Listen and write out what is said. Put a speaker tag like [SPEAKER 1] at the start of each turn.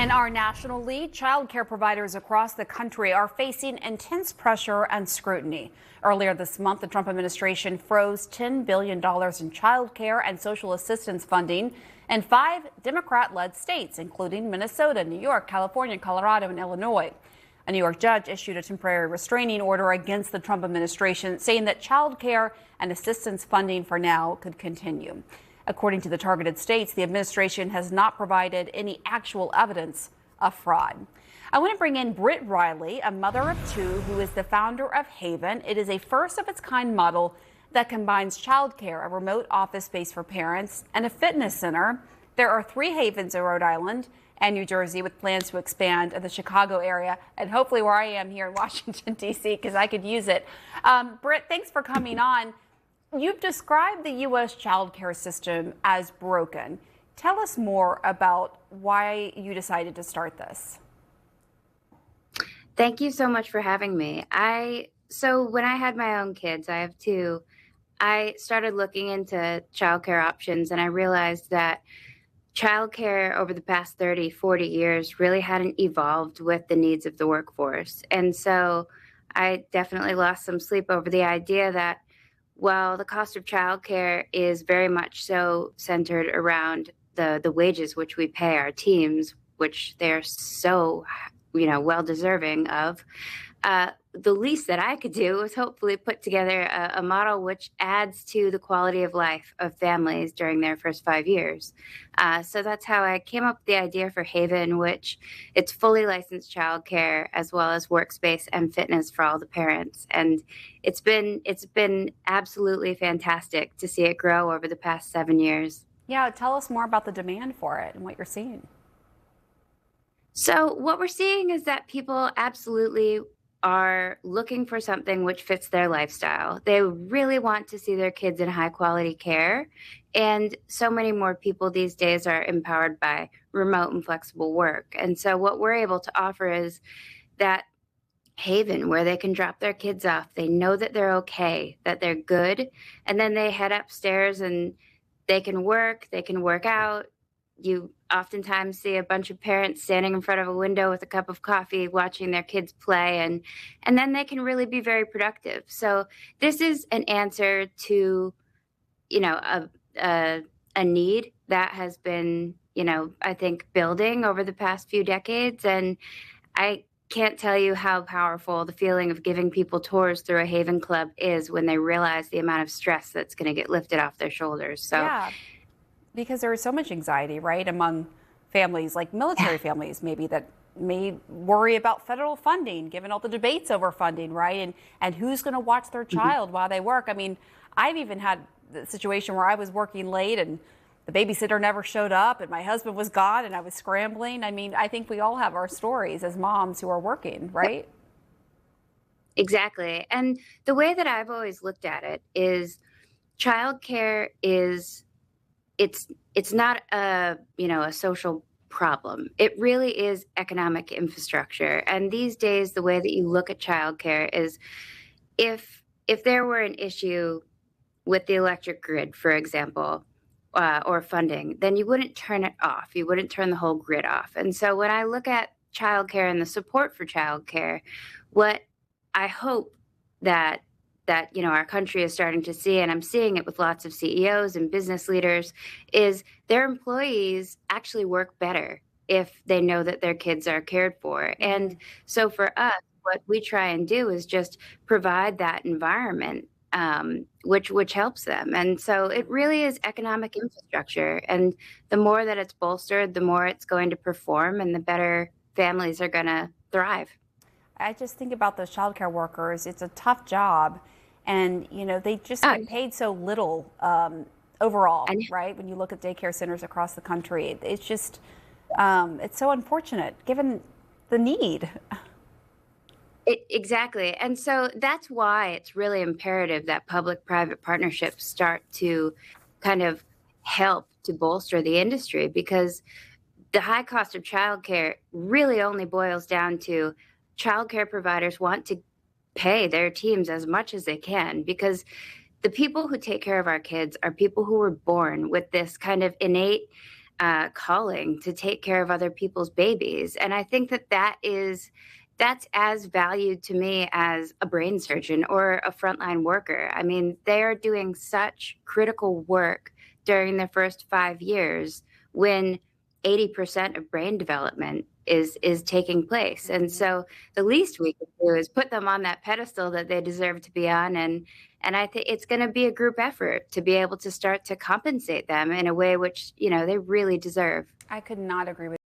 [SPEAKER 1] In our national lead, child care providers across the country are facing intense pressure and scrutiny. Earlier this month, the Trump administration froze $10 billion in child care and social assistance funding in 5 Democrat-led states, including Minnesota, New York, California, Colorado, and Illinois. A New York judge issued a temporary restraining order against the Trump administration, saying that child care and assistance funding for now could continue. According to the targeted states, the administration has not provided any actual evidence of fraud. I want to bring in Britt Riley, a mother of 2 who is the founder of Haven. It is a first-of-its-kind model that combines childcare, a remote office space for parents, and a fitness center. There are 3 Havens in Rhode Island and New Jersey, with plans to expand in the Chicago area and hopefully where I am here in Washington, D.C., because I could use it. Britt, thanks for coming on. You've described the U.S. child care system as broken. Tell us more about why you decided to start this.
[SPEAKER 2] Thank you so much for having me. So when I had my own kids, I have 2, I started looking into childcare options, and I realized that childcare over the past 30, 40 years really hadn't evolved with the needs of the workforce. And so I definitely lost some sleep over the idea that, well, the cost of childcare is very much so centered around the wages which we pay our teams, which they're so, well deserving of. The least that I could do was hopefully put together a model which adds to the quality of life of families during their first 5 years. So that's how I came up with the idea for Haven, which it's fully licensed childcare as well as workspace and fitness for all the parents. And it's been absolutely fantastic to see it grow over the past 7 years.
[SPEAKER 1] Yeah, tell us more about the demand for it and what you're seeing.
[SPEAKER 2] So what we're seeing is that people absolutely are looking for something which fits their lifestyle. They really want to see their kids in high quality care. And so many more people these days are empowered by remote and flexible work. And so what we're able to offer is that haven where they can drop their kids off. They know that they're okay, that they're good. And then they head upstairs and they can work out. You oftentimes see a bunch of parents standing in front of a window with a cup of coffee, watching their kids play, and then they can really be very productive. So this is an answer to, a need that has been, I think building over the past few decades. And I can't tell you how powerful the feeling of giving people tours through a Haven Club is when they realize the amount of stress that's going to get lifted off their shoulders. So.
[SPEAKER 1] Yeah. Because there is so much anxiety, right, among families, like military families, maybe, that may worry about federal funding, given all the debates over funding, right, and who's going to watch their child while they work. I mean, I've even had the situation where I was working late and the babysitter never showed up and my husband was gone and I was scrambling. I mean, I think we all have our stories as moms who are working, right?
[SPEAKER 2] Exactly. And the way that I've always looked at it is childcare is it's not a social problem. It really is economic infrastructure. And these days, the way that you look at childcare is if there were an issue with the electric grid, for example, or funding, then you wouldn't turn it off. You wouldn't turn the whole grid off. And so when I look at childcare and the support for childcare, what I hope that our country is starting to see, and I'm seeing it with lots of CEOs and business leaders, is their employees actually work better if they know that their kids are cared for. And so for us, what we try and do is just provide that environment, which helps them. And so it really is economic infrastructure. And the more that it's bolstered, the more it's going to perform and the better families are going to thrive.
[SPEAKER 1] I just think about those childcare workers. It's a tough job. And, they just get paid so little overall, right? When you look at daycare centers across the country, it's just, it's so unfortunate given the need.
[SPEAKER 2] Exactly. And so that's why it's really imperative that public-private partnerships start to kind of help to bolster the industry, because the high cost of childcare really only boils down to childcare providers want to pay their teams as much as they can, because the people who take care of our kids are people who were born with this kind of innate calling to take care of other people's babies. And I think that's as valued to me as a brain surgeon or a frontline worker. I mean, they are doing such critical work during the first 5 years when 80% of brain development is taking place. And so the least we can do is put them on that pedestal that they deserve to be on. And I think it's going to be a group effort to be able to start to compensate them in a way which, they really deserve.
[SPEAKER 1] I could not agree with